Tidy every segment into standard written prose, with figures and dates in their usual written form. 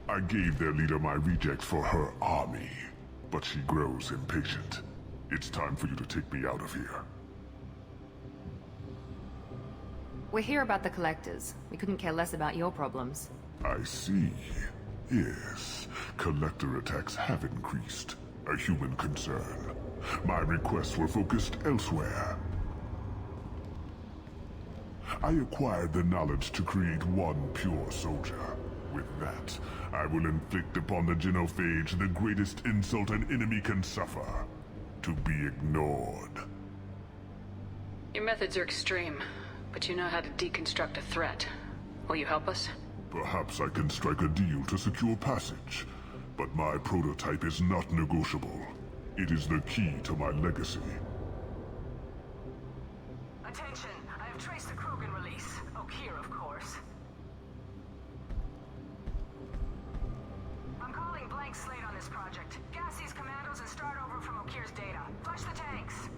I gave their leader my rejects for her army, but she grows impatient. It's time for you to take me out of here. We're here about the collectors. We couldn't care less about your problems. I see. Yes, collector attacks have increased. A human concern. My requests were focused elsewhere. I acquired the knowledge to create one pure soldier. With that, I will inflict upon the genophage the greatest insult an enemy can suffer. To be ignored. Your methods are extreme, but you know how to deconstruct a threat. Will you help us? Perhaps I can strike a deal to secure passage, but my prototype is not negotiable. It is the key to my legacy. Attention, I have traced the Krogan release. Oak here, of course. I'm calling blank slate on this project. Gas these commandos and start over from Okir's data. Flush the tanks.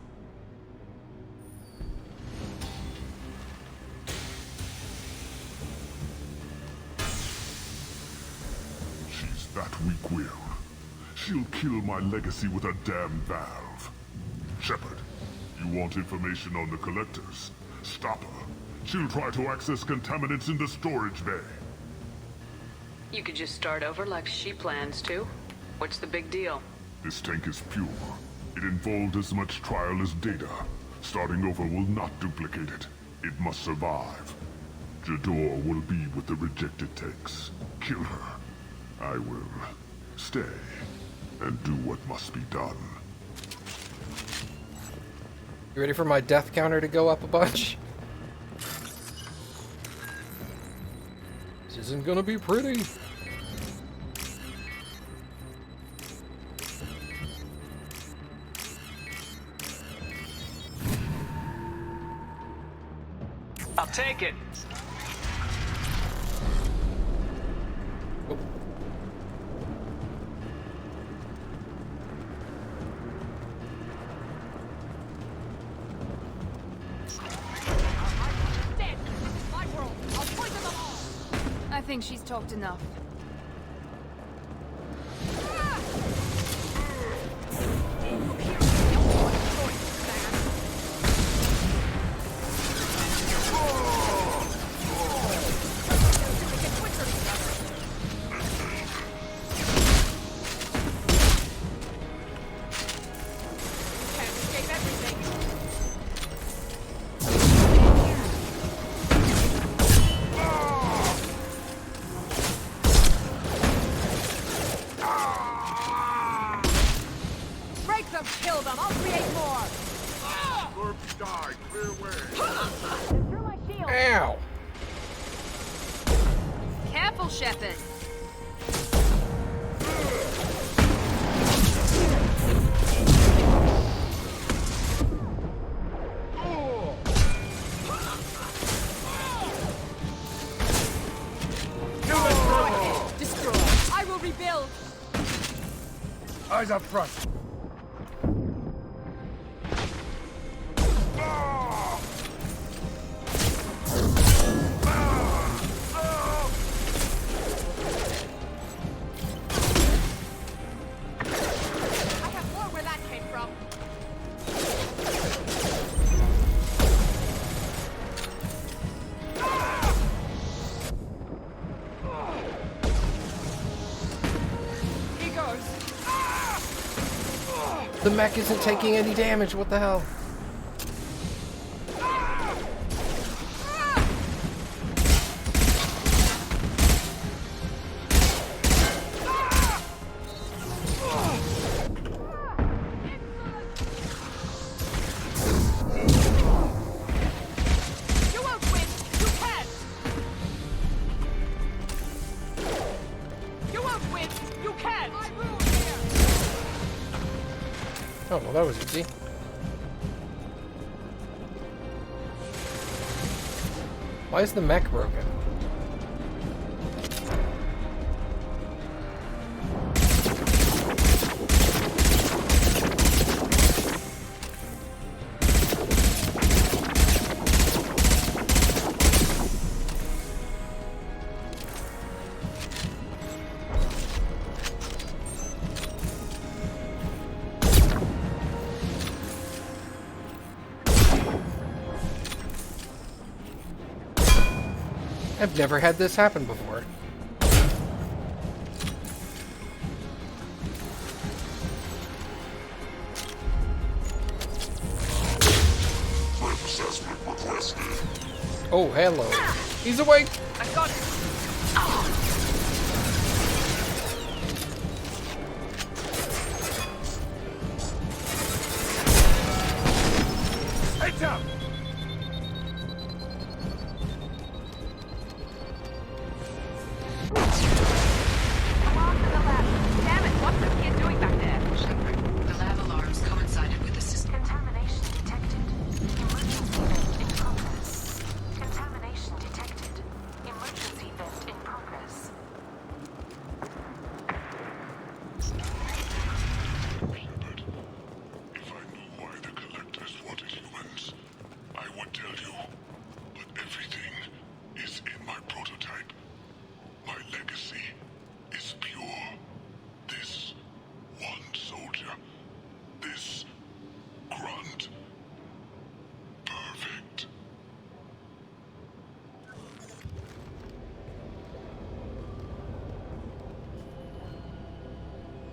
She's that weak-willed. She'll kill my legacy with a damn valve. Shepard, you want information on the collectors? Stop her. She'll try to access contaminants in the storage bay. You could just start over like she plans to. What's the big deal? This tank is pure. It involved as much trial as data. Starting over will not duplicate it. It must survive. Jador will be with the rejected tanks. Kill her. I will stay and do what must be done. You ready for my death counter to go up a bunch? This isn't gonna be pretty. I'll take it. Oh. I think she's talked enough. Kill them! I'll create more! Corpse die, clear way. Through my shield! Ow! Careful, Shepard. Destroy! I will rebuild! Eyes up front. The mech isn't taking any damage, what the hell? You won't win! You can't! You won't win! You can't! I rule here! Oh, well that was easy. Why is the mech broken? I've never had this happen before. Assessment requested. Oh, hello. He's awake! I got it. Heads up! Come on to the left. Damn it, what's the kid doing back there? Shepard, the lab alarms coincided with the system. Contamination detected. Emergency vent in progress. Contamination detected. Emergency vent in progress. Shepard, if I knew why the collectors wanted humans, I would tell you. But everything is in my prototype. My legacy is pure. This one soldier, this grunt, perfect.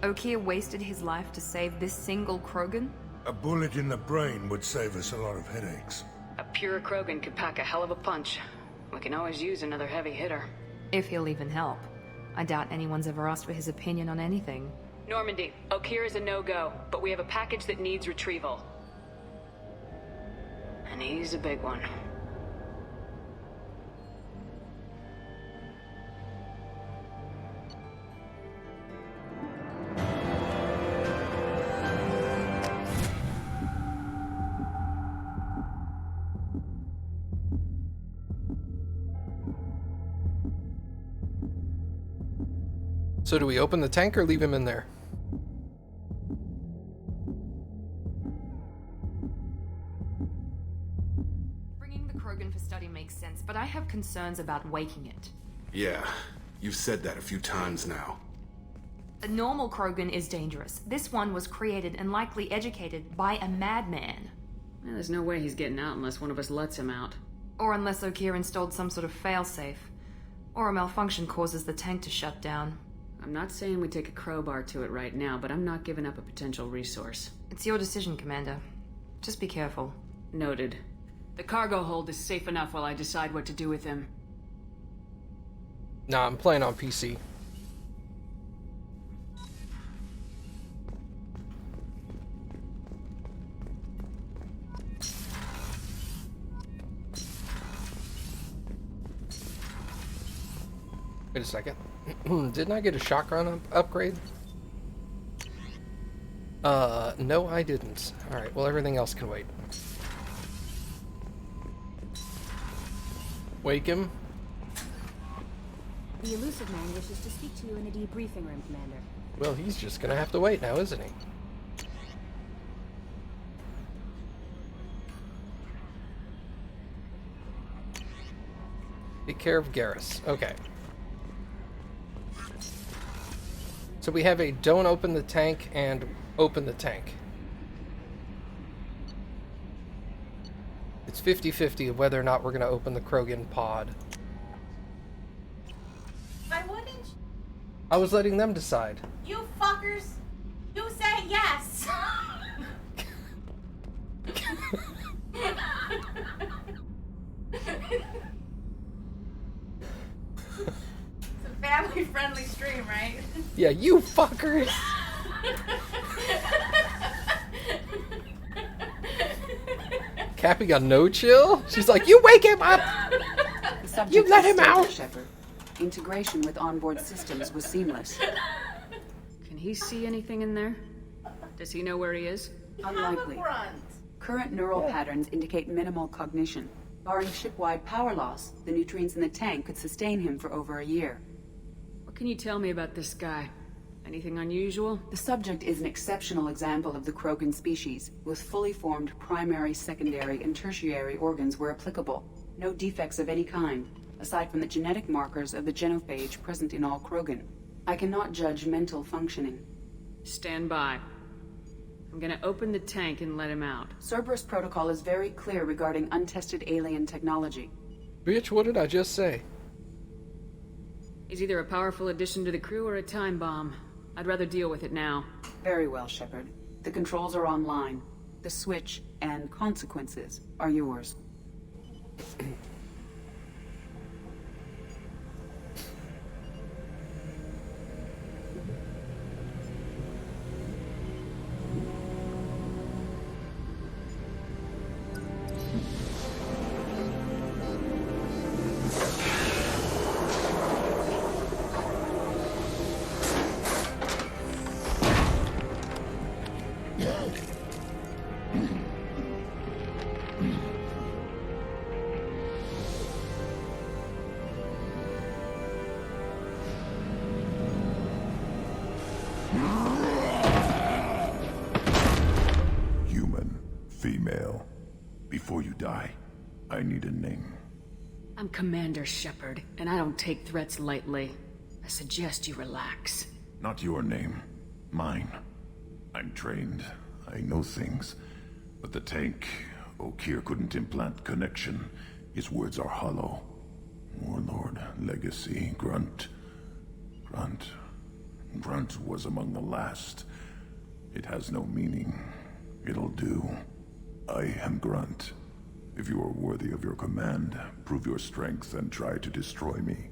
Okeer wasted his life to save this single Krogan? A bullet in the brain would save us a lot of headaches. A pure Krogan could pack a hell of a punch. We can always use another heavy hitter. If he'll even help. I doubt anyone's ever asked for his opinion on anything. Normandy, Okeer is a no-go, but we have a package that needs retrieval. And he's a big one. So do we open the tank or leave him in there? Bringing the Krogan for study makes sense, but I have concerns about waking it. Yeah, you've said that a few times now. A normal Krogan is dangerous. This one was created and likely educated by a madman. There's no way he's getting out unless one of us lets him out. Or unless Okeer installed some sort of failsafe. Or a malfunction causes the tank to shut down. I'm not saying we take a crowbar to it right now, but I'm not giving up a potential resource. It's your decision, Commander. Just be careful. Noted. The cargo hold is safe enough while I decide what to do with him. Nah, I'm playing on PC. Wait a second. Didn't I get a shotgun upgrade? No I didn't. Alright, well everything else can wait. Wake him. The elusive man wishes to speak to you in the debriefing room, Commander. Well, he's just gonna have to wait now, isn't he? Take care of Garrus. Okay. So we have a don't open the tank and open the tank. It's 50-50 of whether or not we're going to open the Krogan pod. I wouldn't. I was letting them decide. You fuckers. You say yes. It's a family-friendly stream, right? Yeah, you fuckers! Cappy got no chill? She's like, you wake him up! You let him out! Shepard. Integration with onboard systems was seamless. Can he see anything in there? Does he know where he is? Unlikely. Current neural patterns indicate minimal cognition. Barring ship-wide power loss, the nutrients in the tank could sustain him for over a year. What can you tell me about this guy? Anything unusual? The subject is an exceptional example of the Krogan species, with fully formed primary, secondary, and tertiary organs where applicable. No defects of any kind, aside from the genetic markers of the genophage present in all Krogan. I cannot judge mental functioning. Stand by. I'm gonna open the tank and let him out. Cerberus protocol is very clear regarding untested alien technology. Bitch, what did I just say? He's either a powerful addition to the crew or a time bomb. I'd rather deal with it now. Very well, Shepard. The controls are online. The switch and consequences are yours. Human, female. Before you die, I need a name. I'm Commander Shepard, and I don't take threats lightly. I suggest you relax. Not your name. Mine. I'm trained. I know things. But the tank, O'Keer couldn't implant connection. His words are hollow. Warlord, Legacy, Grunt. Grunt was among the last. It has no meaning. It'll do. I am Grunt. If you are worthy of your command, prove your strength and try to destroy me.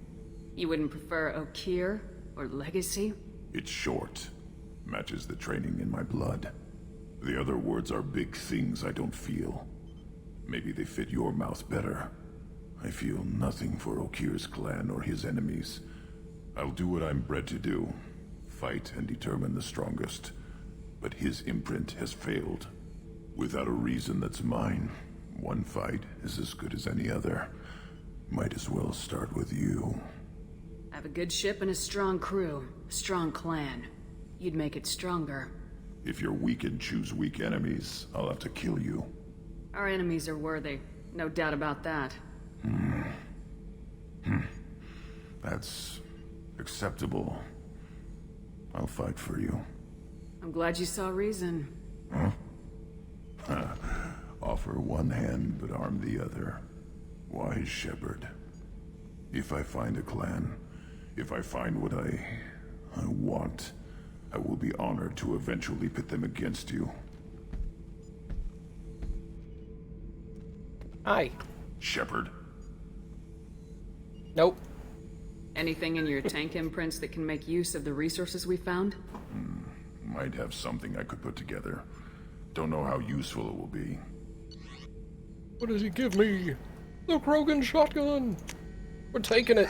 You wouldn't prefer O'Keer or Legacy? It's short. Matches the training in my blood. The other words are big things I don't feel. Maybe they fit your mouth better. I feel nothing for O'Keer's clan or his enemies. I'll do what I'm bred to do. Fight and determine the strongest. But his imprint has failed. Without a reason that's mine, one fight is as good as any other. Might as well start with you. I have a good ship and a strong crew. A strong clan. You'd make it stronger. If you're weak and choose weak enemies, I'll have to kill you. Our enemies are worthy. No doubt about that. That's acceptable. I'll fight for you. I'm glad you saw reason. Huh? Offer one hand, but arm the other. Wise Shepard. If I find a clan, if I find what I want, I will be honored to eventually pit them against you. Hi. Shepard. Nope. Anything in your tank imprints that can make use of the resources we found? Might have something I could put together. Don't know how useful it will be. What does he give me? The Krogan shotgun! We're taking it!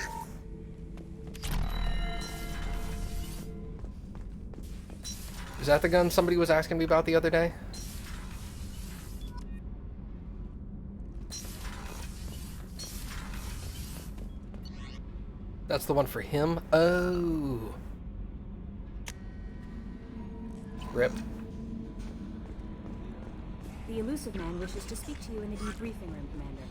Is that the gun somebody was asking me about the other day? That's the one for him? Oh. Rip. The elusive man wishes to speak to you in the debriefing room, Commander.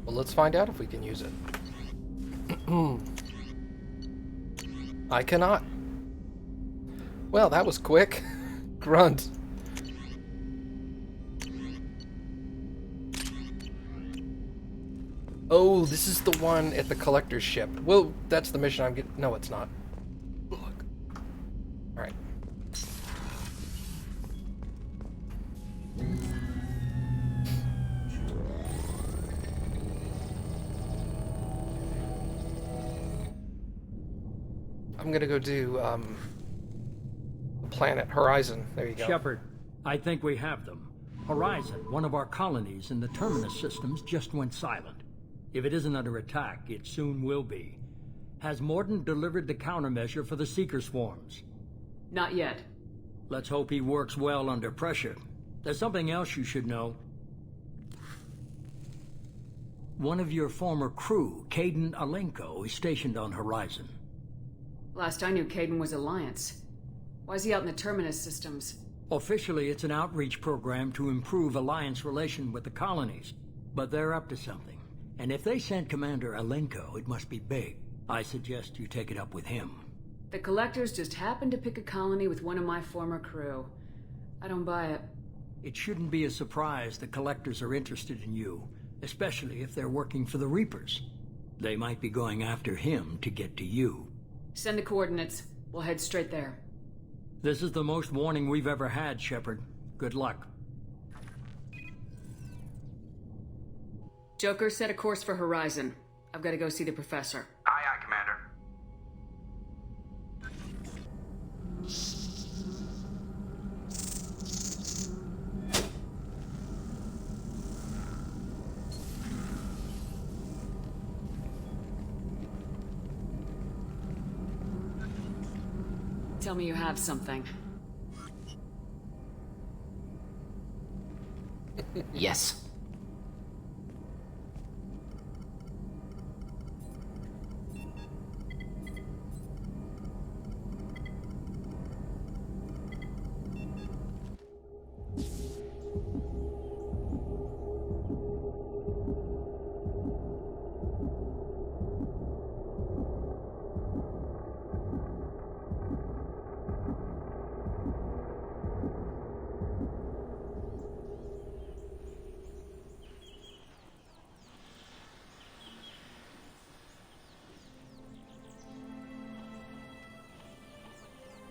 Well, let's find out if we can use it. I cannot. Well, that was quick. Grunt. Oh, this is the one at the collector's ship. Well, that's the mission I'm getting. No, it's not. Look. Alright. I'm gonna go do, the planet Horizon. There you go. Shepard, I think we have them. Horizon, one of our colonies in the Terminus systems, just went silent. If it isn't under attack, it soon will be. Has Mordant delivered the countermeasure for the Seeker swarms? Not yet. Let's hope he works well under pressure. There's something else you should know. One of your former crew, Caden Alenko, is stationed on Horizon. Last I knew, Caden was Alliance. Why is he out in the Terminus systems? Officially, it's an outreach program to improve Alliance relation with the colonies. But they're up to something. And if they sent Commander Alenko, it must be big. I suggest you take it up with him. The Collectors just happened to pick a colony with one of my former crew. I don't buy it. It shouldn't be a surprise the collectors are interested in you, especially if they're working for the Reapers. They might be going after him to get to you. Send the coordinates. We'll head straight there. This is the most warning we've ever had, Shepard. Good luck. Joker, set a course for Horizon. I've got to go see the professor. Aye, aye, Commander. Tell me you have something. Yes.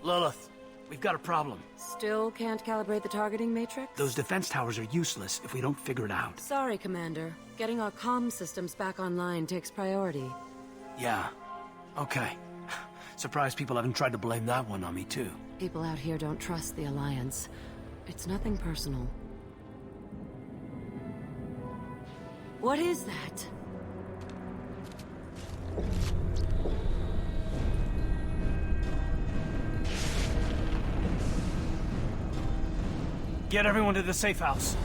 Lilith, we've got a problem. Still can't calibrate the targeting matrix? Those defense towers are useless if we don't figure it out. Sorry, Commander. Getting our comm systems back online takes priority. Yeah. Okay. Surprised people haven't tried to blame that one on me, too. People out here don't trust the Alliance. It's nothing personal. What is that? Get everyone to the safe house.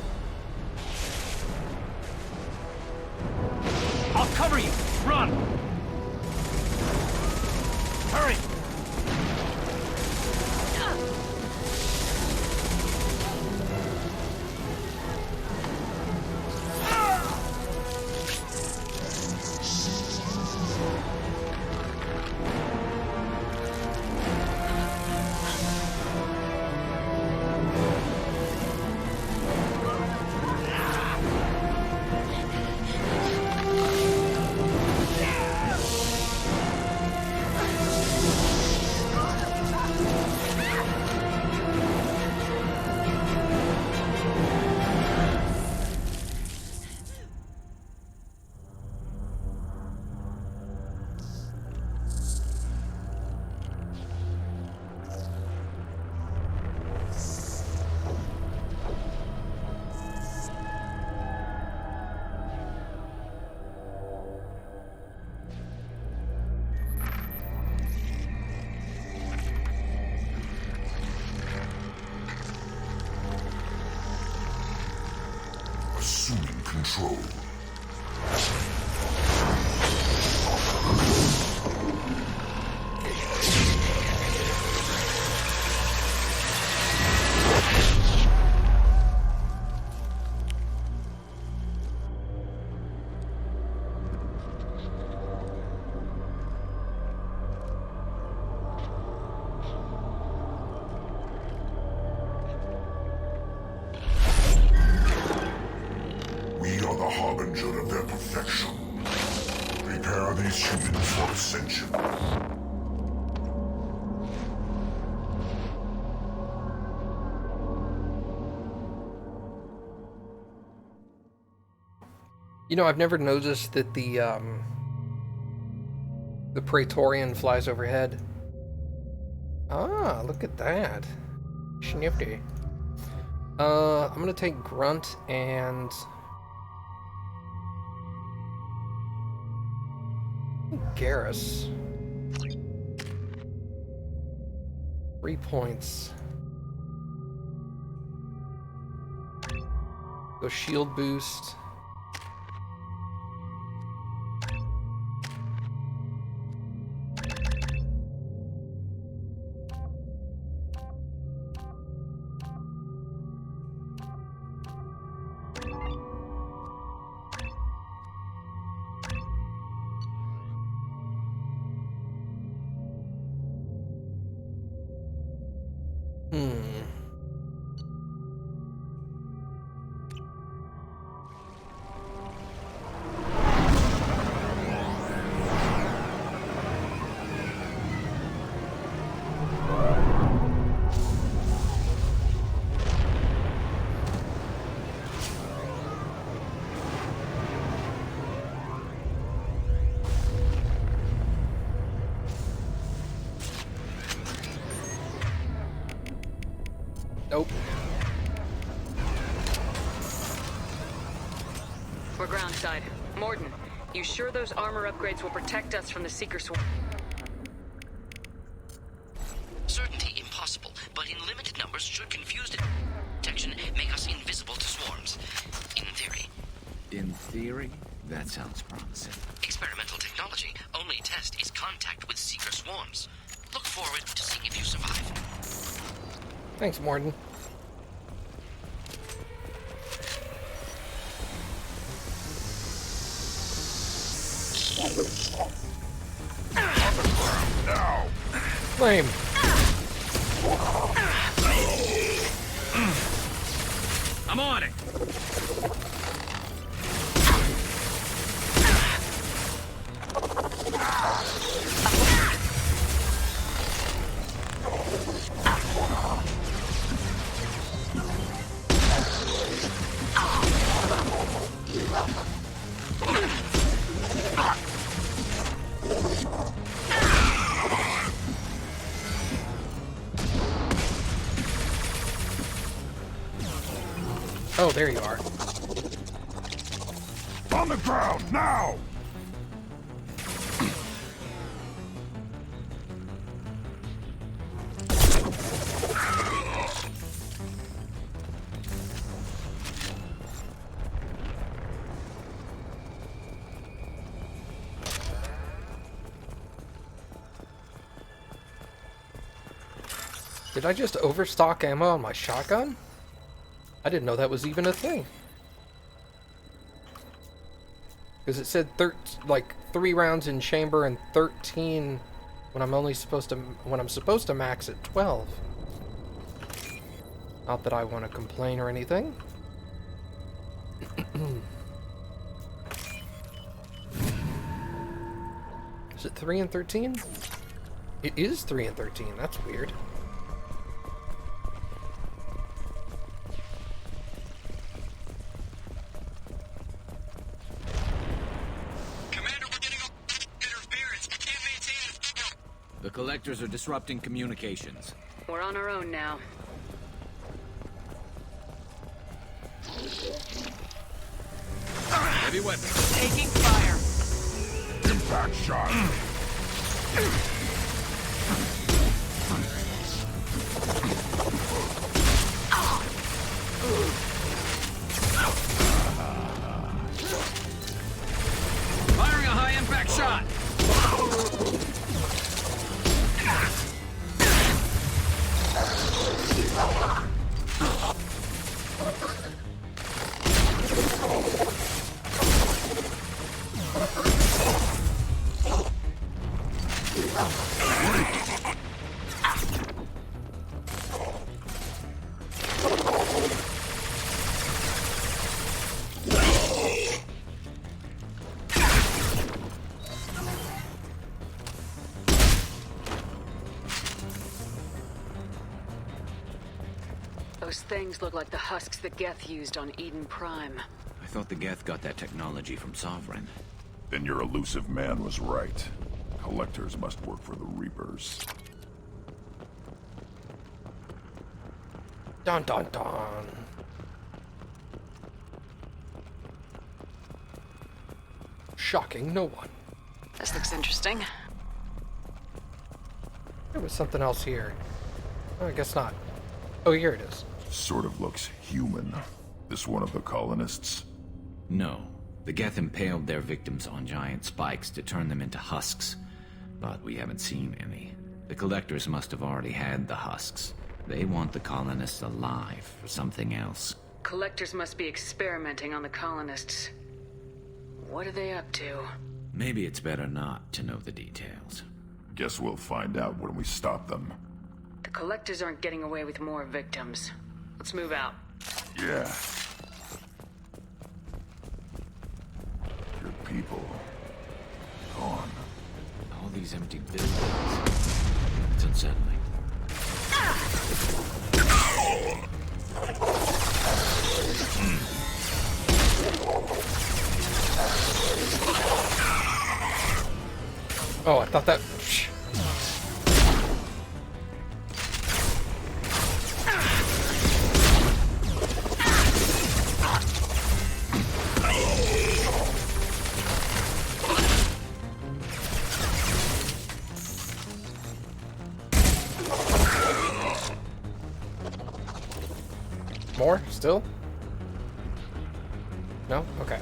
I'll cover you! Run! Hurry! Assuming control. We are the harbinger of their perfection. Prepare these humans for ascension. You know, I've never noticed that the Praetorian flies overhead. Ah, look at that. Snifty. I'm gonna take Grunt and Garrus. 3 points. Go shield boost. We're groundside. Morden, you sure those armor upgrades will protect us from the Seeker Swarm? Certainty impossible, but in limited numbers should confuse detection, make us invisible to swarms. In theory. In theory? That sounds promising. Experimental technology. Only test is contact with Seeker swarms. Look forward to seeing if you survive. Thanks, Morden. Now! Flame. I'm on it! Oh, there you are. On the ground, now! Did I just overstock ammo on my shotgun? I didn't know that was even a thing. Because it said 3 rounds in chamber and 13 when I'm supposed to max at 12. Not that I want to complain or anything. Is it 3 and 13? It is 3 and 13. That's weird. The collectors are disrupting communications. We're on our own now. Heavy weapons. Taking fire. Impact shot. Firing a high-impact shot. Those things look like the husks that Geth used on Eden Prime. I thought the Geth got that technology from Sovereign. Then your elusive man was right. Collectors must work for the Reapers. Dun dun dun. Shocking no one. This looks interesting. There was something else here. Oh, I guess not. Oh, here it is. Sort of looks human. This one of the colonists? No. The Geth impaled their victims on giant spikes to turn them into husks. But we haven't seen any. The collectors must have already had the husks. They want the colonists alive for something else. Collectors must be experimenting on the colonists. What are they up to? Maybe it's better not to know the details. Guess we'll find out when we stop them. The collectors aren't getting away with more victims. Let's move out. Yeah. Your people. Gone. All these empty buildings. It's unsettling. Oh, I thought that... Still? No? Okay.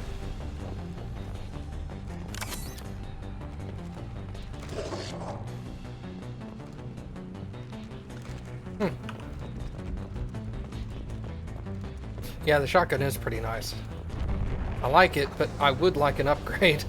Yeah, the shotgun is pretty nice. I like it, but I would like an upgrade.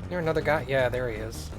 There another guy? Yeah, there he is.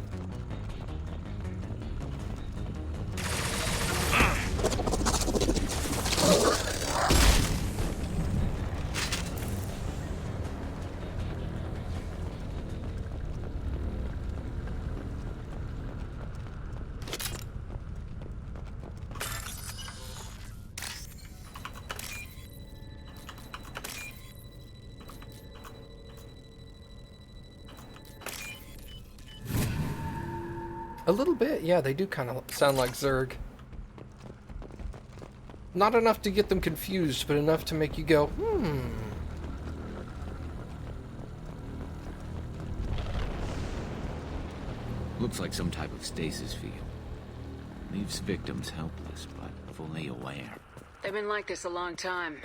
A little bit, yeah, they do kind of sound like Zerg. Not enough to get them confused, but enough to make you go, Looks like some type of stasis field. Leaves victims helpless, but fully aware. They've been like this a long time.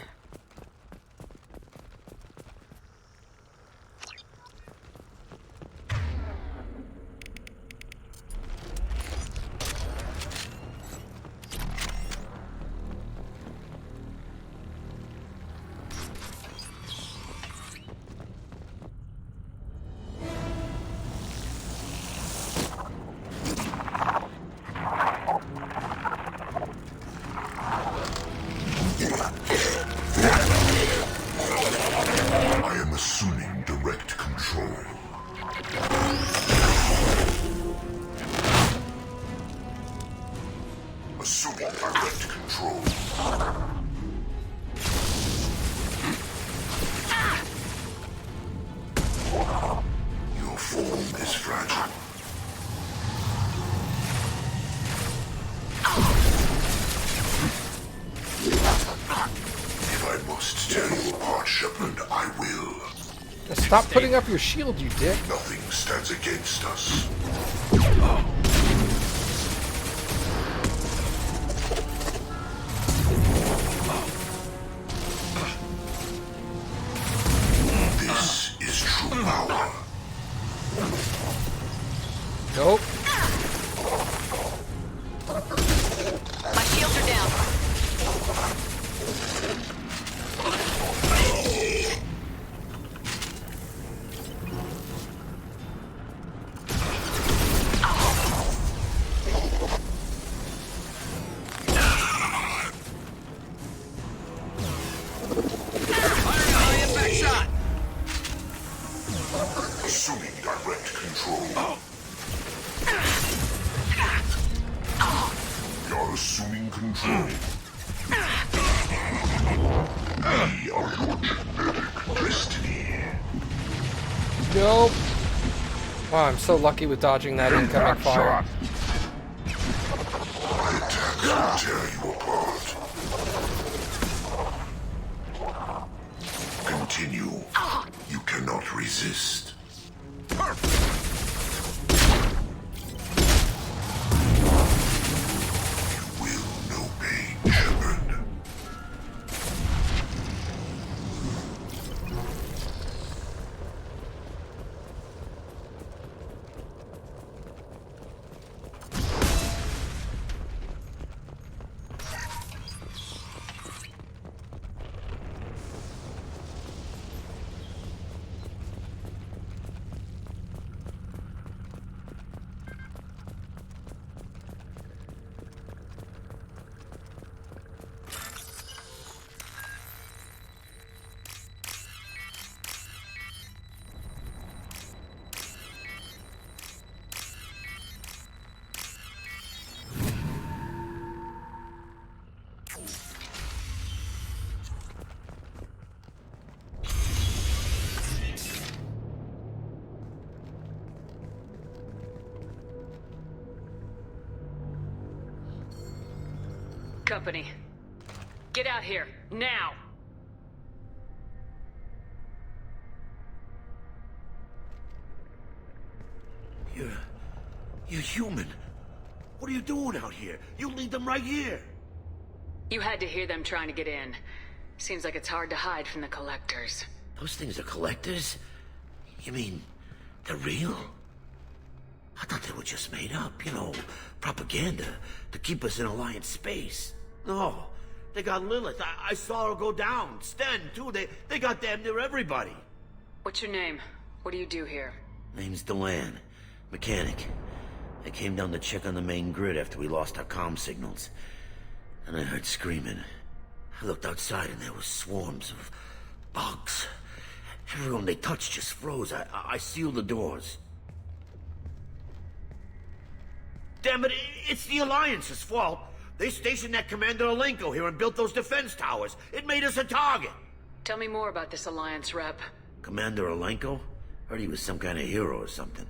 Stop putting up your shield, you dick. Nothing stands against us. This is true power. Nope. My shields are down. Assuming direct control. You're assuming control. We are your genetic destiny. Nope. Wow, I'm so lucky with dodging that incoming fire. My attacks will tear you apart. Continue. You cannot resist. You will know pain, Shepard. company. Get out here, now! You're human. What are you doing out here? You lead them right here. You had to hear them trying to get in. Seems like it's hard to hide from the collectors. Those things are collectors? You mean, they're real? I thought they were just made up, you know, propaganda to keep us in Alliance space. No, they got Lilith. I saw her go down. Sten, too. They got damn near everybody. What's your name? What do you do here? Name's Delan. Mechanic. I came down to check on the main grid after we lost our comm signals. And I heard screaming. I looked outside and there were swarms of bugs. Everyone they touched just froze. I sealed the doors. Damn it, it's the Alliance's fault. They stationed that Commander Alenko here and built those defense towers. It made us a target. Tell me more about this Alliance rep. Commander Alenko? Heard he was some kind of hero or something.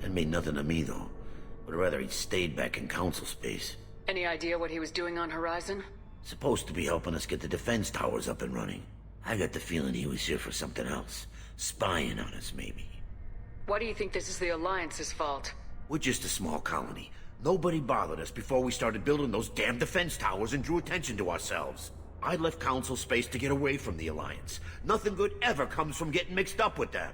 That made nothing to me, though. Would rather he'd stayed back in Council space. Any idea what he was doing on Horizon? Supposed to be helping us get the defense towers up and running. I got the feeling he was here for something else. Spying on us, maybe. Why do you think this is the Alliance's fault? We're just a small colony. Nobody bothered us before we started building those damn defense towers and drew attention to ourselves. I left Council space to get away from the Alliance. Nothing good ever comes from getting mixed up with them.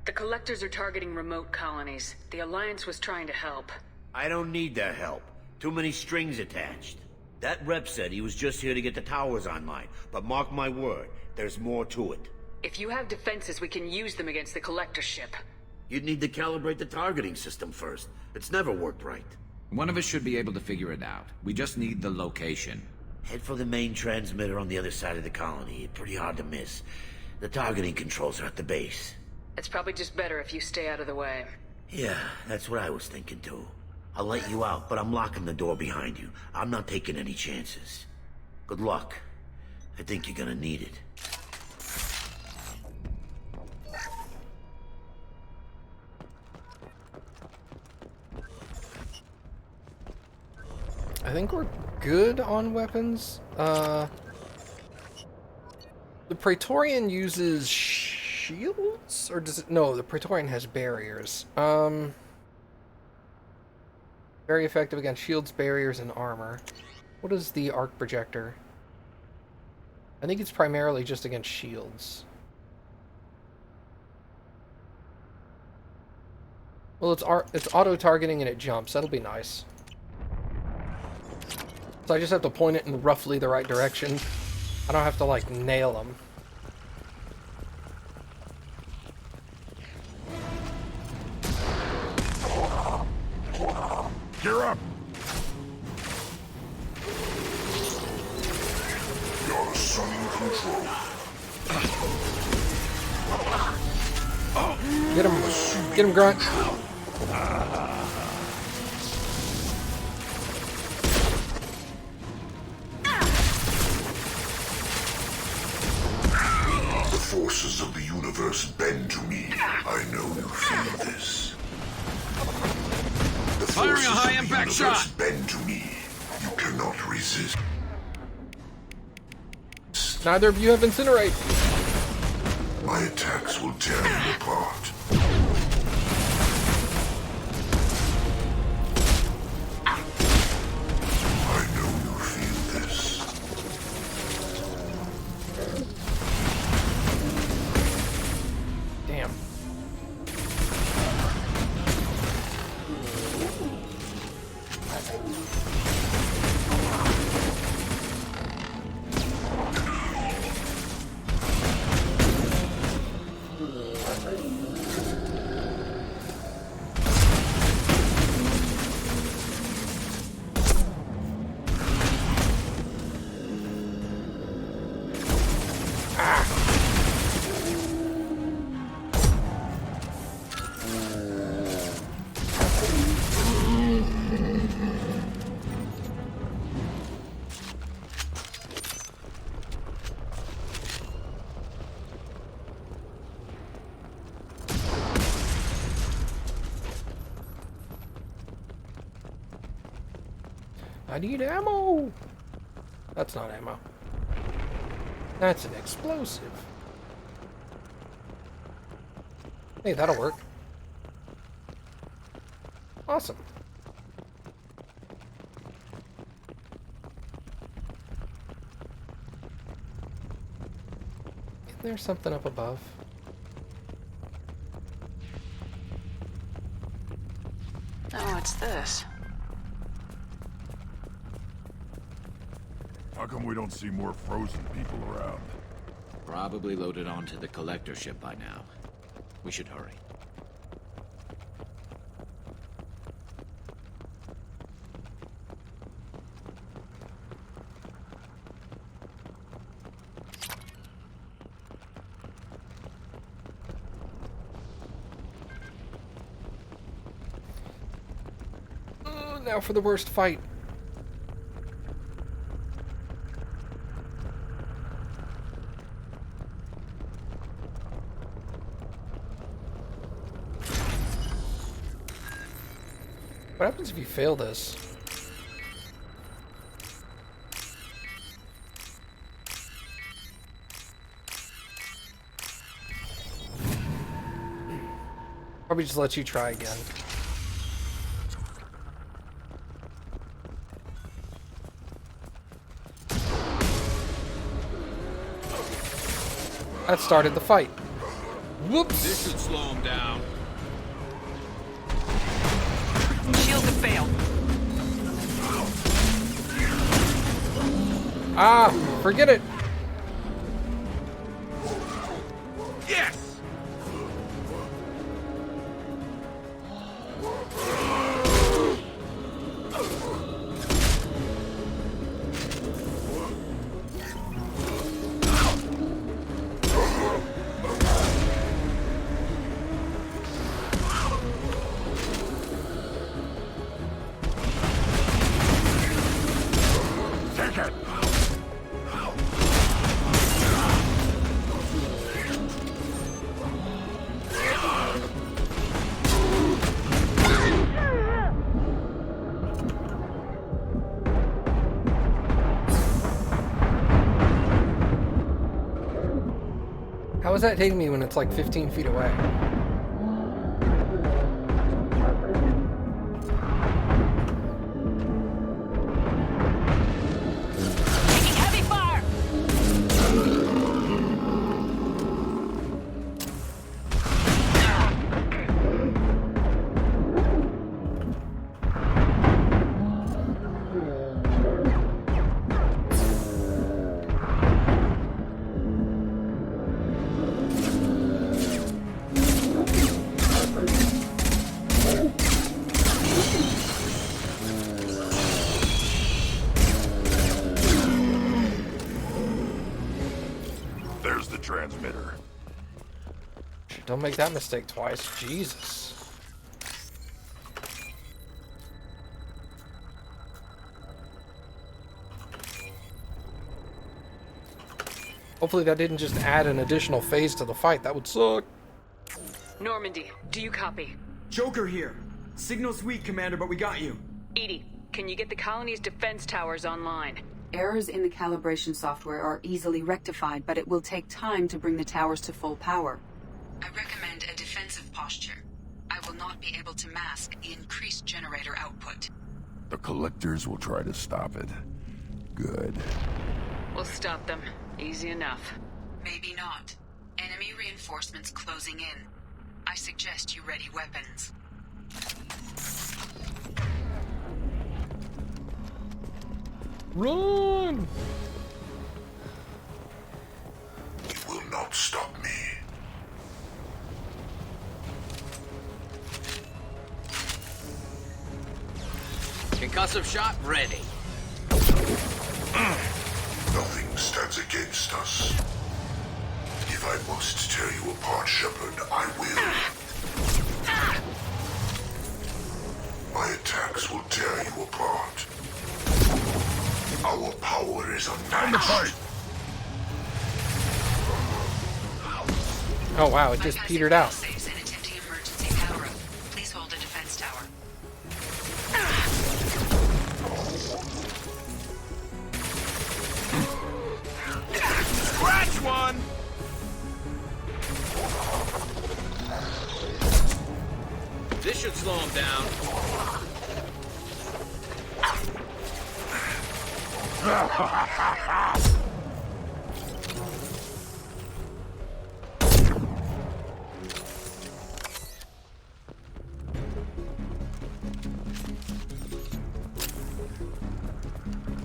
The Collectors are targeting remote colonies. The Alliance was trying to help. I don't need their help. Too many strings attached. That rep said he was just here to get the towers online, but mark my word, there's more to it. If you have defenses, we can use them against the Collector ship. You'd need to calibrate the targeting system first. It's never worked right. One of us should be able to figure it out. We just need the location. Head for the main transmitter on the other side of the colony. Pretty hard to miss. The targeting controls are at the base. It's probably just better if you stay out of the way. Yeah, that's what I was thinking too. I'll let you out, but I'm locking the door behind you. I'm not taking any chances. Good luck. I think you're gonna need it. I think we're good on weapons. The Praetorian uses shields? Or does it? No, the Praetorian has barriers. Very effective against shields, barriers, and armor. What is the arc projector? I think it's primarily just against shields. Well, it's auto-targeting and it jumps. That'll be nice. So I just have to point it in roughly the right direction. I don't have to, like, nail them. Gear up! You're assuming control. Get him! Get him, Grunt! The forces of the universe bend to me. I know you feel this. The Firing a forces high-impact of the universe shot. bend to me. You cannot resist. Neither of you have incinerate. My attacks will tear you apart. I know you feel this. Damn. I need ammo! That's not ammo. That's an explosive. Hey, that'll work. Awesome. Isn't there something up above? Oh, what's this? How come we don't see more frozen people around? Probably loaded onto the collector ship by now. We should hurry. Now for the worst fight. What happens if you fail this? Probably just let you try again. That started the fight. Whoops! This should slow him down. Shield have failed. Ah! Forget it! Yes! How is that hitting me when it's like 15 feet away? Taking heavy fire! There's the transmitter. Don't make that mistake twice. Jesus. Hopefully that didn't just add an additional phase to the fight. That would suck. Normandy, do you copy? Joker here. Signal's weak, Commander, but we got you. Edie, can you get the colony's defense towers online? Errors in the calibration software are easily rectified, but it will take time to bring the towers to full power. I recommend a defensive posture. I will not be able to mask the increased generator output. The collectors will try to stop it. Good. We'll stop them. Easy enough. Maybe not. Enemy reinforcements closing in. I suggest you ready weapons. Run! You will not stop me. Concussive shot ready. Nothing stands against us. If I must tear you apart, Shepard, I will. My attacks will tear you apart. Our power is unmatched. Oh wow, it just petered out. Please hold a defense tower. This should slow him down.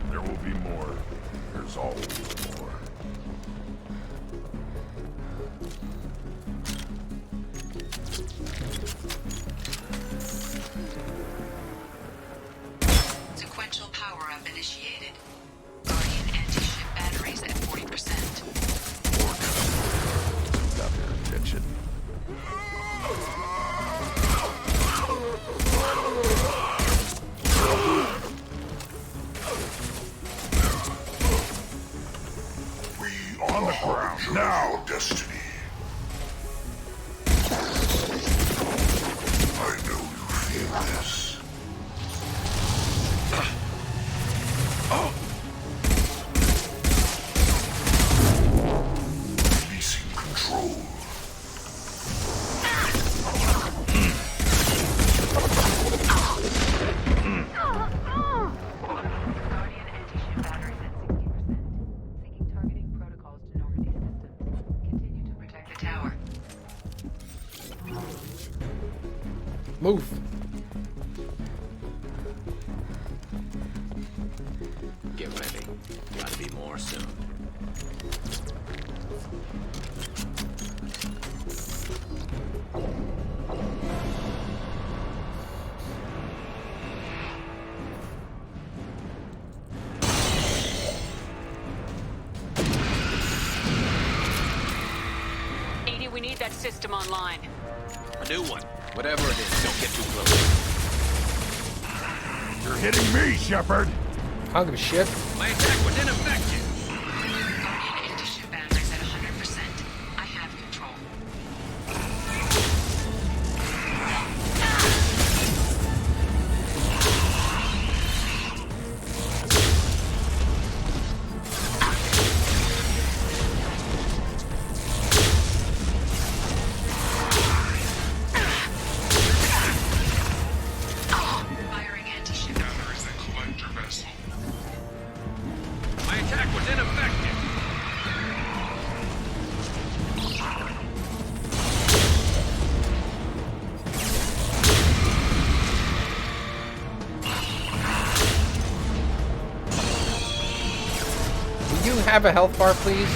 There will be more. There's always more. Sequential power-up initiated. Guardian anti-ship batteries at 40%. Got their attention. On the ground now, destiny. I know you feel this. Releasing control. Guardian anti-ship batteries at 60%. Syncing targeting protocols to Normandy systems. Continue to protect the tower. Move. Get ready. Gotta be more soon. Edie, we need that system online. A new one. Whatever it is, don't get too close. You're hitting me, Shepard! I don't give a shit. My attack was ineffective. Guardian anti-ship batteries at 100%. I have control. Firing anti-ship. My attack was ineffective. Will you have a health bar, please?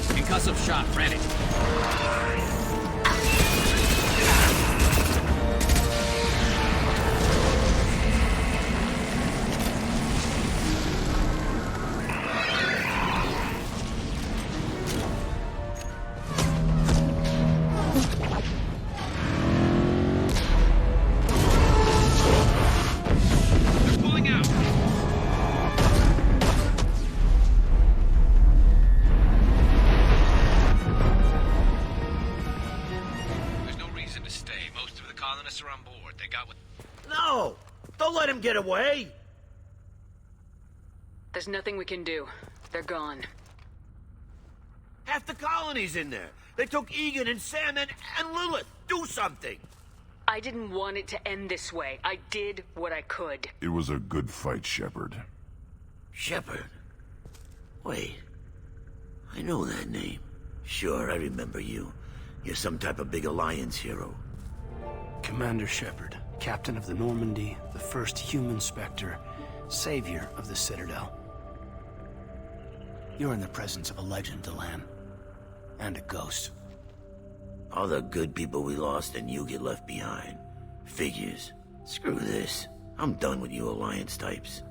Concussive shot ready. They're pulling out. There's no reason to stay. Most of the colonists are on board. They got what... No! Don't let him get away! There's nothing we can do. They're gone. Half the colony's in there. They took Egan and Sam and Lilith. Do something! I didn't want it to end this way. I did what I could. It was a good fight, Shepard. Shepard? Wait. I know that name. Sure, I remember you. You're some type of big Alliance hero. Commander Shepard, captain of the Normandy, the first human Spectre, savior of the Citadel. You're in the presence of a legend, Delan. And a ghost. All the good people we lost and you get left behind. Figures. Screw this. I'm done with you Alliance types.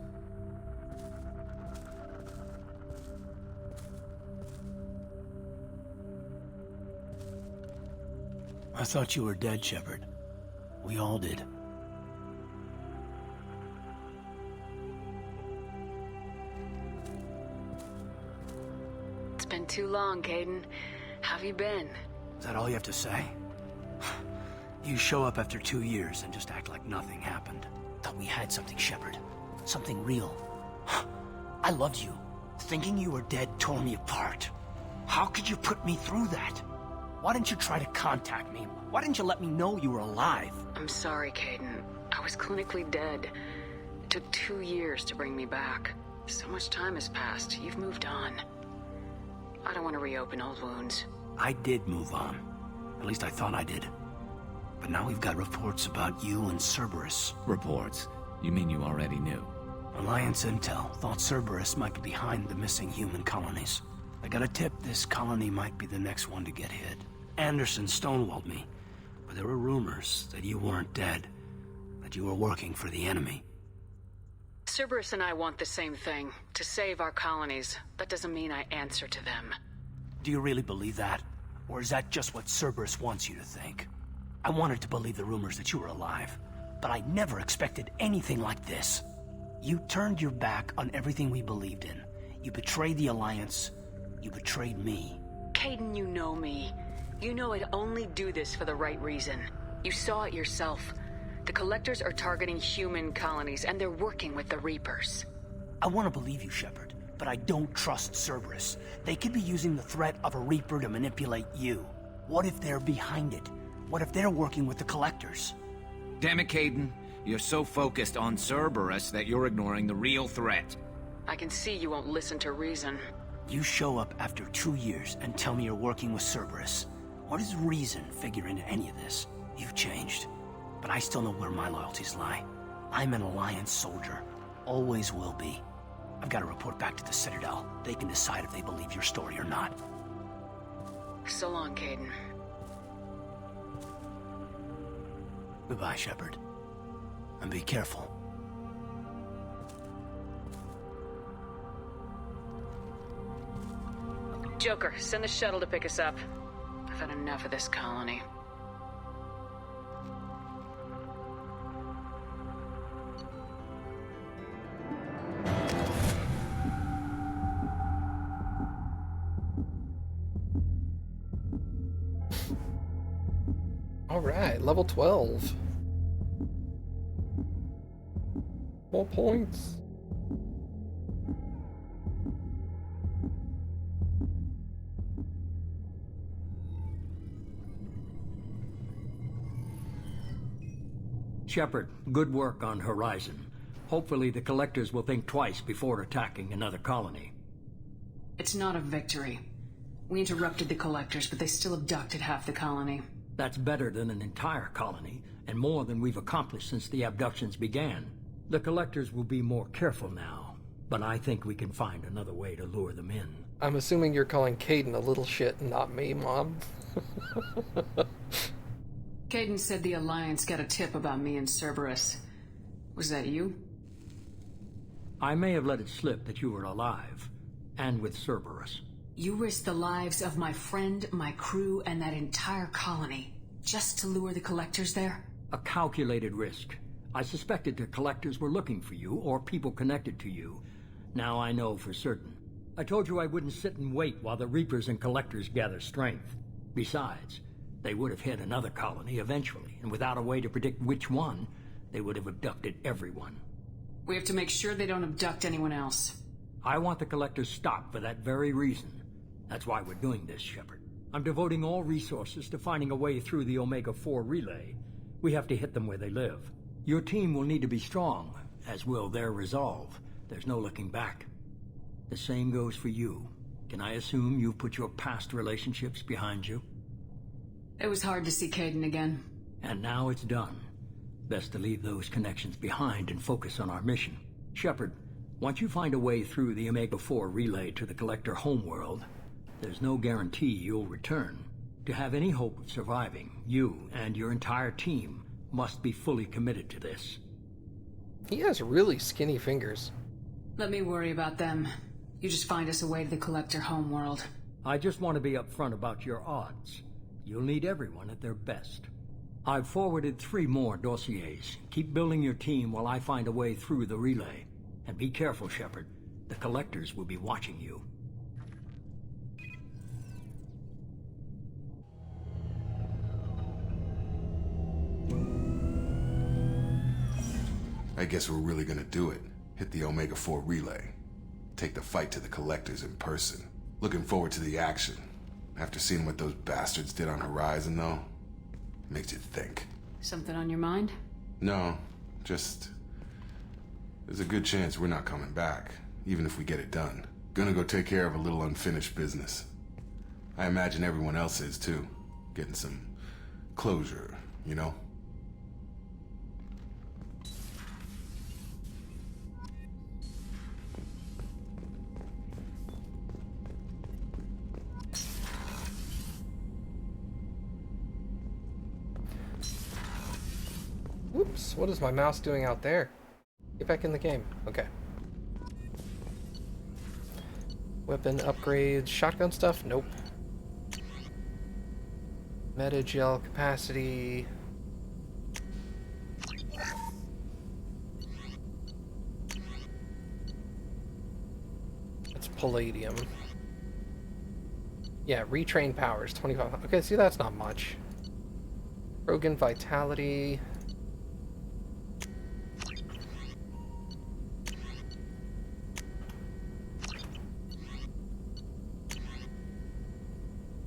I thought you were dead, Shepard. We all did. It's been too long, Caden. How have you been? Is that all you have to say? You show up after 2 years and just act like nothing happened. Thought we had something, Shepard. Something real. I loved you. Thinking you were dead tore me apart. How could you put me through that? Why didn't you try to contact me? Why didn't you let me know you were alive? I'm sorry, Caden. I was clinically dead. It took 2 years to bring me back. So much time has passed. You've moved on. I don't want to reopen old wounds. I did move on. At least I thought I did. But now we've got reports about you and Cerberus. Reports? You mean you already knew? Alliance Intel thought Cerberus might be behind the missing human colonies. I got a tip this colony might be the next one to get hit. Anderson stonewalled me, but there were rumors that you weren't dead, that you were working for the enemy. Cerberus and I want the same thing, to save our colonies. That doesn't mean I answer to them. Do you really believe that? Or is that just what Cerberus wants you to think? I wanted to believe the rumors that you were alive, but I never expected anything like this. You turned your back on everything we believed in. You betrayed the Alliance. You betrayed me. Caden, you know me. You know I'd only do this for the right reason. You saw it yourself. The Collectors are targeting human colonies, and they're working with the Reapers. I want to believe you, Shepard, but I don't trust Cerberus. They could be using the threat of a Reaper to manipulate you. What if they're behind it? What if they're working with the Collectors? Damn it, Caden. You're so focused on Cerberus that you're ignoring the real threat. I can see you won't listen to reason. You show up after 2 years and tell me you're working with Cerberus. What does reason figure into any of this? You've changed. But I still know where my loyalties lie. I'm an Alliance soldier. Always will be. I've got to report back to the Citadel. They can decide if they believe your story or not. So long, Caden. Goodbye, Shepard. And be careful. Joker, send the shuttle to pick us up. I've had enough of this colony. Alright, level 12. More points. Shepard, good work on Horizon. Hopefully the Collectors will think twice before attacking another colony. It's not a victory. We interrupted the Collectors, but they still abducted half the colony. That's better than an entire colony, and more than we've accomplished since the abductions began. The Collectors will be more careful now, but I think we can find another way to lure them in. I'm assuming you're calling Caden a little shit and not me, Mom. Caden said the Alliance got a tip about me and Cerberus. Was that you? I may have let it slip that you were alive, and with Cerberus. You risked the lives of my friend, my crew, and that entire colony, just to lure the Collectors there? A calculated risk. I suspected the Collectors were looking for you, or people connected to you. Now I know for certain. I told you I wouldn't sit and wait while the Reapers and Collectors gather strength. Besides, they would have hit another colony eventually, and without a way to predict which one, they would have abducted everyone. We have to make sure they don't abduct anyone else. I want the Collectors stopped for that very reason. That's why we're doing this, Shepard. I'm devoting all resources to finding a way through the Omega-4 relay. We have to hit them where they live. Your team will need to be strong, as will their resolve. There's no looking back. The same goes for you. Can I assume you've put your past relationships behind you? It was hard to see Caden again. And now it's done. Best to leave those connections behind and focus on our mission. Shepard, once you find a way through the Omega-4 relay to the Collector homeworld, there's no guarantee you'll return. To have any hope of surviving, you and your entire team must be fully committed to this. He has really skinny fingers. Let me worry about them. You just find us a way to the Collector homeworld. I just want to be upfront about your odds. You'll need everyone at their best. I've forwarded 3 more dossiers. Keep building your team while I find a way through the relay. And be careful, Shepard. The Collectors will be watching you. I guess we're really gonna do it. Hit the Omega-4 relay. Take the fight to the Collectors in person. Looking forward to the action. After seeing what those bastards did on Horizon, though, makes you think. Something on your mind? No, just... there's a good chance we're not coming back, even if we get it done. Gonna go take care of a little unfinished business. I imagine everyone else is, too. Getting some closure, you know? Oops, what is my mouse doing out there? Get back in the game. Okay. Weapon upgrades, shotgun stuff? Nope. Meta gel capacity. It's palladium. Yeah, retrain powers, 25. Okay, see, that's not much. Krogan vitality.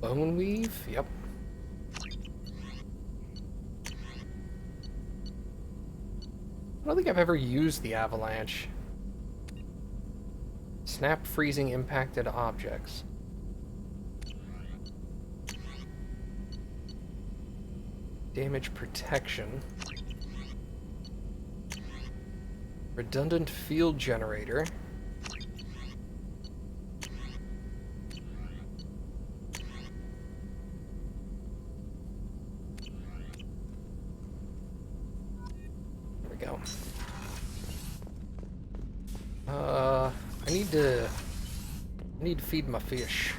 Bone weave? Yep. I don't think I've ever used the avalanche. Snap freezing impacted objects. Damage protection. Redundant field generator. I need to feed my fish.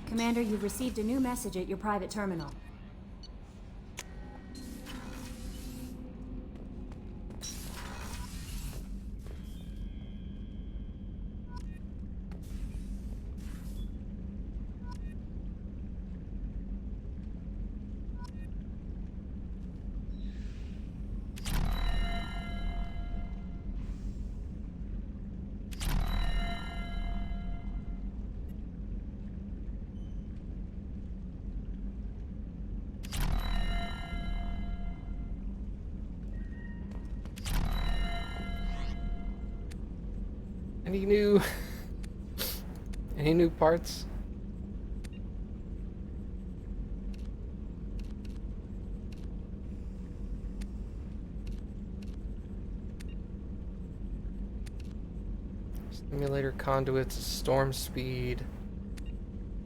Commander, you've received a new message at your private terminal. Any new parts? Simulator conduits, storm speed.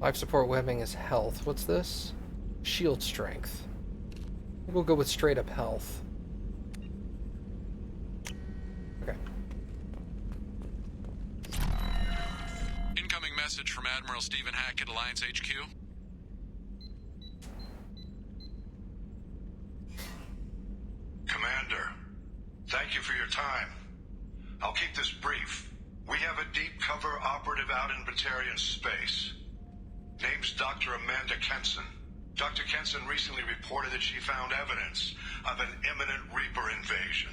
Life support webbing is health. What's this? Shield strength. We'll go with straight up health. Okay. Incoming message from Admiral Stephen Hackett, Alliance HQ. Commander, thank you for your time. I'll keep this brief. We have a deep cover operative out in Batarian space. Name's Dr. Amanda Kenson. Dr. Kenson recently reported that she found evidence of an imminent Reaper invasion.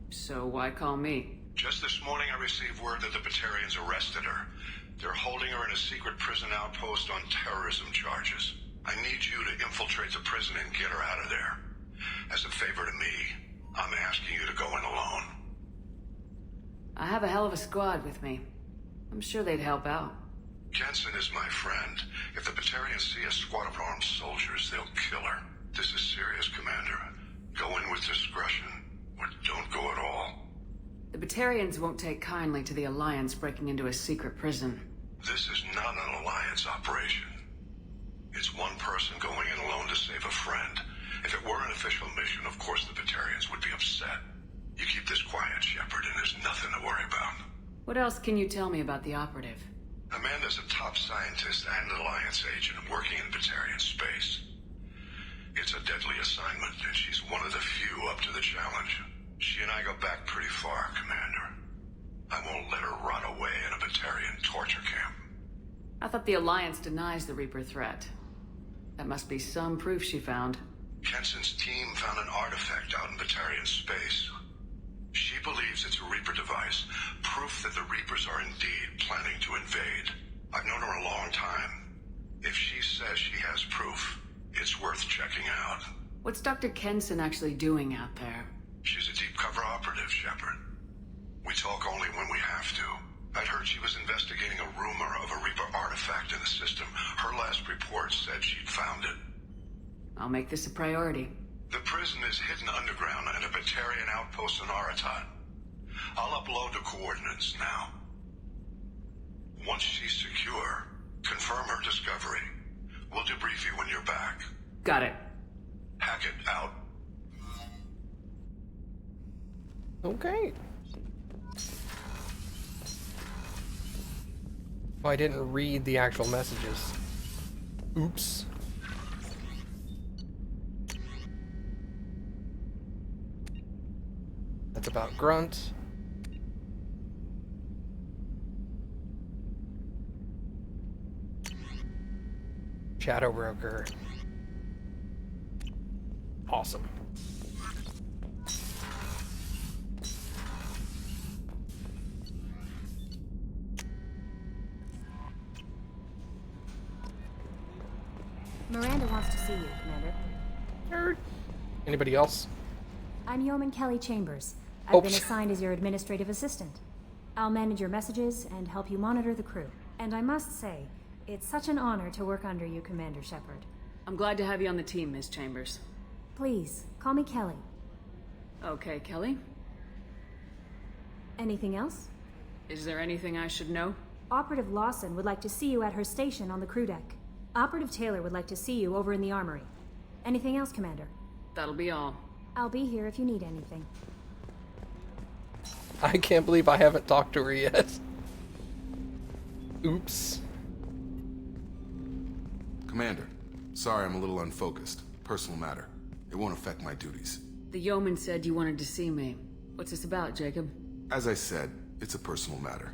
So why call me? Just this morning I received word that the Batarians arrested her. They're holding her in a secret prison outpost on terrorism charges. I need you to infiltrate the prison and get her out of there. As a favor to me, I'm asking you to go in alone. I have a hell of a squad with me. I'm sure they'd help out. Jensen is my friend. If the Batarians see a squad of armed soldiers, they'll kill her. This is serious, Commander. Go in with discretion, or don't go at all. The Batarians won't take kindly to the Alliance breaking into a secret prison. This is not an Alliance operation. It's one person going in alone to save a friend. If it were an official mission, of course the Batarians would be upset. You keep this quiet, Shepard, and there's nothing to worry about. What else can you tell me about the operative? Amanda's a top scientist and an Alliance agent working in Batarian space. It's a deadly assignment, and she's one of the few up to the challenge. She and I go back pretty far, Commander. I won't let her rot away in a Batarian torture camp. I thought the Alliance denies the Reaper threat. That must be some proof she found. Kenson's team found an artifact out in Batarian space. She believes it's a Reaper device, proof that the Reapers are indeed planning to invade. I've known her a long time. If she says she has proof, it's worth checking out. What's Dr. Kenson actually doing out there? She's a deep cover operative, Shepard. We talk only when we have to. I'd heard she was investigating a rumor of a Reaper artifact in the system. Her last report said she'd found it. I'll make this a priority. The prison is hidden underground in a Batarian outpost in Aratat. I'll upload the coordinates now. Once she's secure, confirm her discovery. We'll debrief you when you're back. Got it. Hackett out. Okay. Oh, I didn't read the actual messages. Oops. That's about Grunt. Shadow Broker. Awesome. Miranda wants to see you, Commander. Anybody else? I'm Yeoman Kelly Chambers. Oh, I've been assigned as your administrative assistant. I'll manage your messages and help you monitor the crew. And I must say, it's such an honor to work under you, Commander Shepard. I'm glad to have you on the team, Miss Chambers. Please, call me Kelly. Okay, Kelly. Anything else? Is there anything I should know? Operative Lawson would like to see you at her station on the crew deck. Operative Taylor would like to see you over in the armory. Anything else, Commander? That'll be all. I'll be here if you need anything. I can't believe I haven't talked to her yet. Oops. Commander, sorry I'm a little unfocused. Personal matter. It won't affect my duties. The yeoman said you wanted to see me. What's this about, Jacob? As I said, it's a personal matter.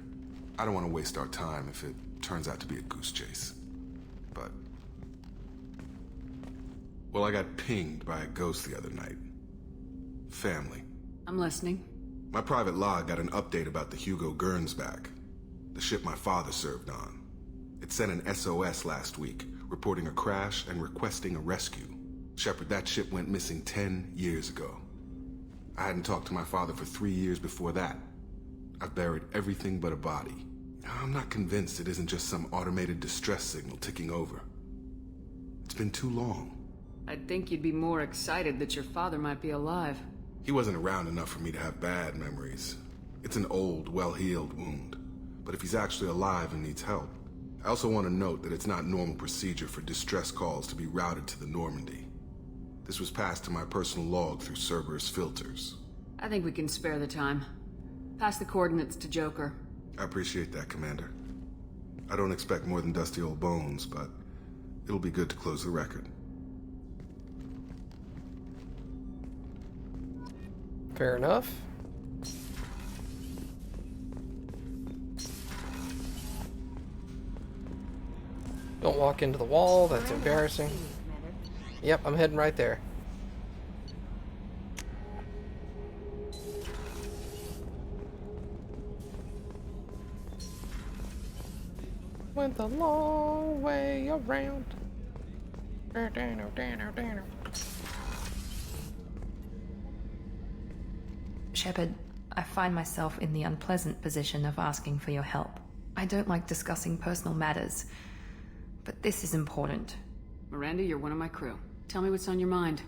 I don't want to waste our time if it turns out to be a goose chase. But... well, I got pinged by a ghost the other night. Family. I'm listening. My private log got an update about the Hugo Gernsback, the ship my father served on. It sent an SOS last week, reporting a crash and requesting a rescue. Shepard, that ship went missing 10 years ago. I hadn't talked to my father for 3 years before that. I've buried everything but a body. I'm not convinced it isn't just some automated distress signal ticking over. It's been too long. I'd think you'd be more excited that your father might be alive. He wasn't around enough for me to have bad memories. It's an old, well-healed wound. But if he's actually alive and needs help, I also want to note that it's not normal procedure for distress calls to be routed to the Normandy. This was passed to my personal log through Cerberus filters. I think we can spare the time. Pass the coordinates to Joker. I appreciate that, Commander. I don't expect more than dusty old bones, but it'll be good to close the record. Fair enough. Don't walk into the wall, that's embarrassing. Yep, I'm heading right there. Went the long way around. Shepard, I find myself in the unpleasant position of asking for your help. I don't like discussing personal matters, but this is important. Miranda, you're one of my crew. Tell me what's on your mind.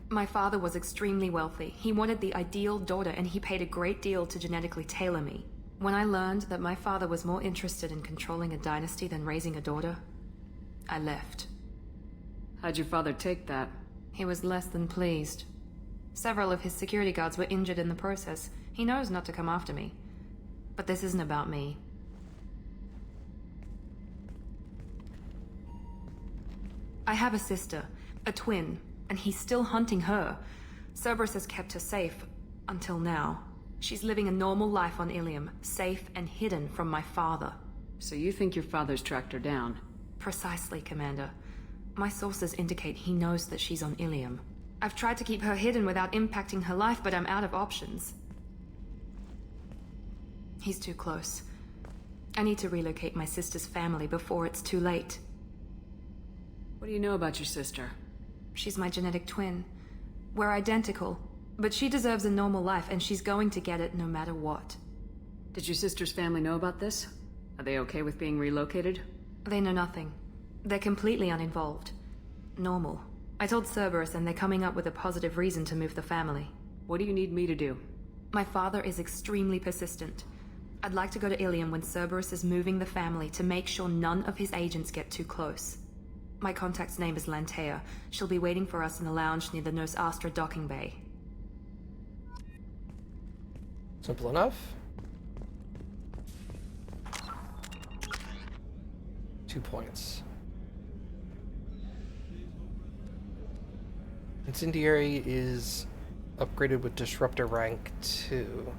My father was extremely wealthy. He wanted the ideal daughter, and he paid a great deal to genetically tailor me. When I learned that my father was more interested in controlling a dynasty than raising a daughter, I left. How'd your father take that? He was less than pleased. Several of his security guards were injured in the process. He knows not to come after me. But this isn't about me. I have a sister, a twin, and he's still hunting her. Cerberus has kept her safe, until now. She's living a normal life on Ilium, safe and hidden from my father. So you think your father's tracked her down? Precisely, Commander. My sources indicate he knows that she's on Ilium. I've tried to keep her hidden without impacting her life, but I'm out of options. He's too close. I need to relocate my sister's family before it's too late. What do you know about your sister? She's my genetic twin. We're identical, but she deserves a normal life, and she's going to get it no matter what. Did your sister's family know about this? Are they okay with being relocated? They know nothing. They're completely uninvolved. Normal. I told Cerberus, and they're coming up with a positive reason to move the family. What do you need me to do? My father is extremely persistent. I'd like to go to Ilium when Cerberus is moving the family to make sure none of his agents get too close. My contact's name is Lantea. She'll be waiting for us in the lounge near the Nos Astra docking bay. Simple enough. 2 points. Incendiary is upgraded with Disruptor rank 2.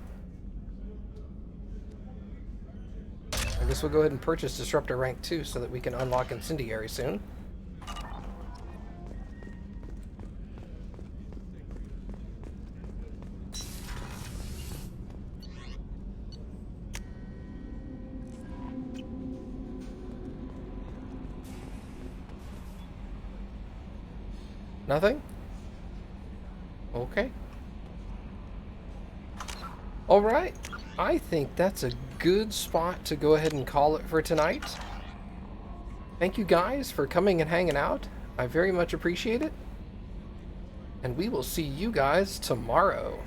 I guess we'll go ahead and purchase Disruptor rank 2 so that we can unlock Incendiary soon. Nothing? Okay. Alright. I think that's a good spot to go ahead and call it for tonight. Thank you guys for coming and hanging out. I very much appreciate it. And we will see you guys tomorrow.